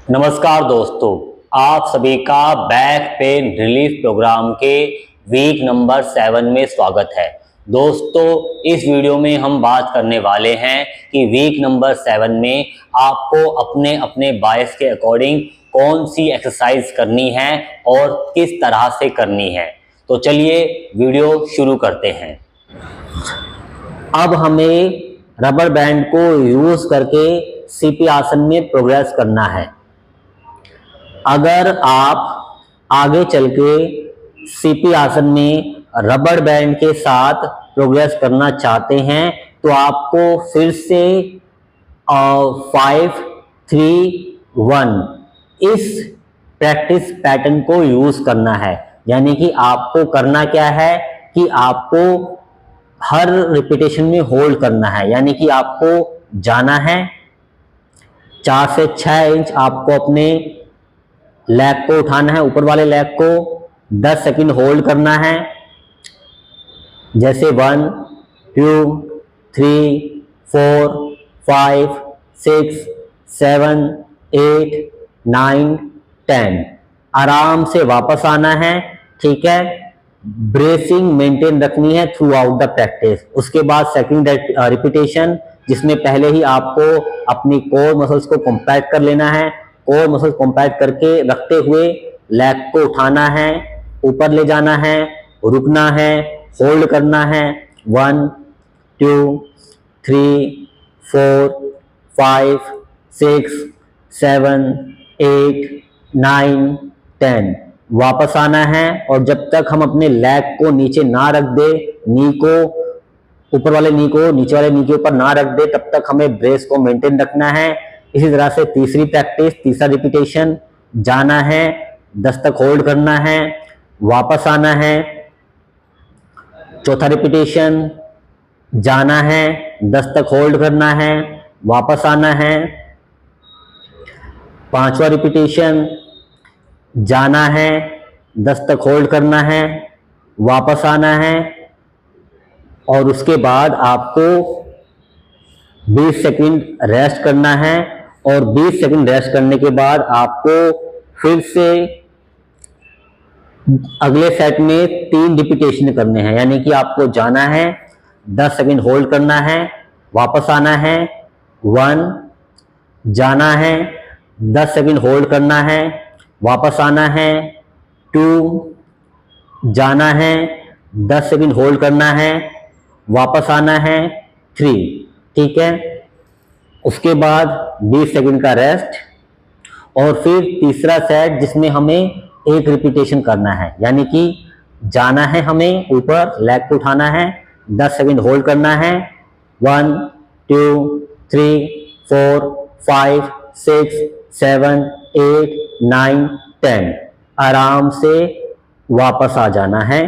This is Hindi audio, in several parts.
नमस्कार दोस्तों, आप सभी का बैक पेन रिलीफ प्रोग्राम के वीक नंबर 7 में स्वागत है। दोस्तों, इस वीडियो में हम बात करने वाले हैं कि वीक नंबर 7 में आपको अपने अपने बायस के अकॉर्डिंग कौन सी एक्सरसाइज करनी है और किस तरह से करनी है। तो चलिए वीडियो शुरू करते हैं। अब हमें रबर बैंड को यूज करके सीपी आसन में प्रोग्रेस करना है। अगर आप आगे चल के सीपी आसन में रबर बैंड के साथ प्रोग्रेस करना चाहते हैं तो आपको फिर से 5, 3, 1 इस प्रैक्टिस पैटर्न को यूज करना है। यानी कि आपको करना क्या है कि आपको हर रिपीटेशन में होल्ड करना है। यानी कि आपको जाना है 4 से 6 इंच, आपको अपने लेग को उठाना है, ऊपर वाले लेग को 10 सेकंड होल्ड करना है। जैसे 1, 2, 3, 4, 5, 6, 7, 8, 9, 10। आराम से वापस आना है, ठीक है। ब्रेसिंग मेंटेन रखनी है थ्रू आउट द प्रैक्टिस। उसके बाद सेकंड रिपीटेशन, जिसमें पहले ही आपको अपनी कोर मसल्स को कॉम्पैक्ट कर लेना है। कोर मसल्स कॉम्पैक्ट करके रखते हुए लेग को उठाना है, ऊपर ले जाना है, रुकना है, होल्ड करना है। 1, 2, 3, 4, 5, 6, 7, 8, 9, 10। वापस आना है और जब तक हम अपने लेग को नीचे ना रख दे, नी को ऊपर वाले नी को नीचे वाले नी के ऊपर ना रख दे, तब तक हमें ब्रेस को मेंटेन रखना है। इसी तरह से तीसरी प्रैक्टिस, तीसरा रिपीटेशन, जाना है, 10 तक होल्ड करना है, वापस आना है। चौथा रिपीटेशन, जाना है, 10 तक होल्ड करना है, वापस आना है। पांचवा रिपीटेशन, जाना है, 10 तक होल्ड करना है, वापस आना है। और उसके बाद आपको 20 सेकंड रेस्ट करना है और 20 सेकंड रेस्ट करने के बाद आपको फिर से अगले सेट में 3 रिपीटेशन करने हैं। यानी कि आपको जाना है, 10 सेकंड होल्ड करना है, वापस आना है। 1, जाना है, 10 सेकंड होल्ड करना है, वापस आना है। 2, जाना है, 10 सेकंड होल्ड करना है, वापस आना है। 3, ठीक है। उसके बाद 20 सेकंड का रेस्ट और फिर तीसरा सेट, जिसमें हमें एक रिपीटेशन करना है। यानी कि जाना है, हमें ऊपर लेग को उठाना है, 10 सेकंड होल्ड करना है। 1, 2, 3, 4, 5, 6, 7, 8, 9, 10। आराम से वापस आ जाना है,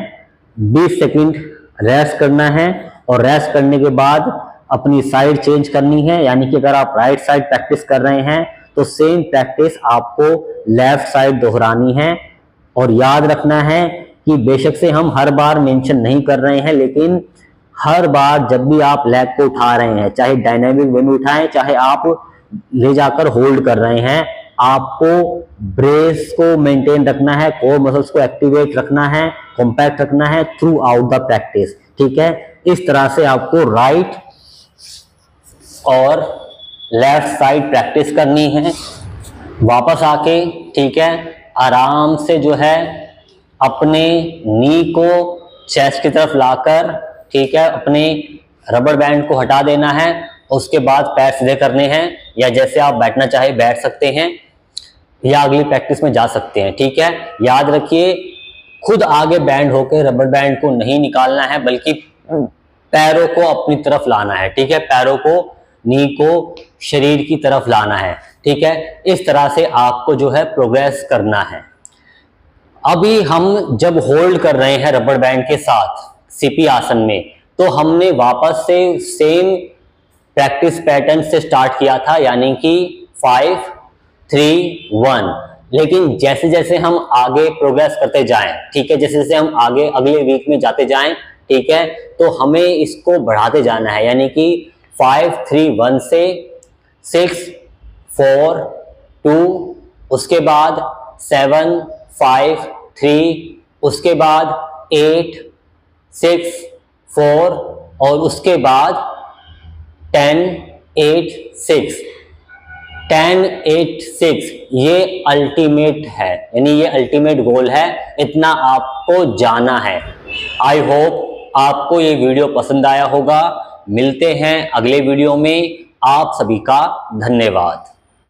20 सेकंड रेस्ट करना है और रेस्ट करने के बाद अपनी साइड चेंज करनी है। यानी कि अगर आप राइट साइड प्रैक्टिस कर रहे हैं तो सेम प्रैक्टिस आपको लेफ्ट साइड दोहरानी है। और याद रखना है कि बेशक से हम हर बार मेंशन नहीं कर रहे हैं, लेकिन हर बार जब भी आप लेग को उठा रहे हैं, चाहे डायनामिक वे में उठाएं, चाहे आप ले जाकर होल्ड कर रहे हैं, आपको ब्रेस को मेंटेन रखना है, कोर मसल्स को एक्टिवेट रखना है, कॉम्पैक्ट रखना है थ्रू आउट द प्रैक्टिस, ठीक है। इस तरह से आपको राइट और लेफ्ट साइड प्रैक्टिस करनी है। वापस आके, ठीक है, आराम से जो है अपने नी को चेस्ट की तरफ लाकर, ठीक है, अपने रबर बैंड को हटा देना है। उसके बाद पैर सीधे करने हैं, या जैसे आप बैठना चाहे बैठ सकते हैं या अगली प्रैक्टिस में जा सकते हैं, ठीक है। याद रखिए, खुद आगे बैंड होकर रबर बैंड को नहीं निकालना है, बल्कि पैरों को अपनी तरफ लाना है, ठीक है। पैरों को, नी को शरीर की तरफ लाना है, ठीक है। इस तरह से आपको जो है प्रोग्रेस करना है। अभी हम जब होल्ड कर रहे हैं रबर बैंड के साथ सीपी आसन में, तो हमने वापस से सेम प्रैक्टिस पैटर्न से स्टार्ट किया था, यानी कि 5, 3, 1। लेकिन जैसे जैसे हम आगे प्रोग्रेस करते जाएं, ठीक है, जैसे जैसे हम आगे अगले वीक में जाते जाएं, ठीक है, तो हमें इसको बढ़ाते जाना है। यानी कि 5, 3, 1 से 6, 4, 2, उसके बाद 7, 5, 3, उसके बाद 8, 6, 4 और उसके बाद 10, 8, 6। 10, 8, 6 ये अल्टीमेट है, यानी ये अल्टीमेट गोल है, इतना आपको जाना है। आई होप आपको ये वीडियो पसंद आया होगा। मिलते हैं अगले वीडियो में। आप सभी का धन्यवाद।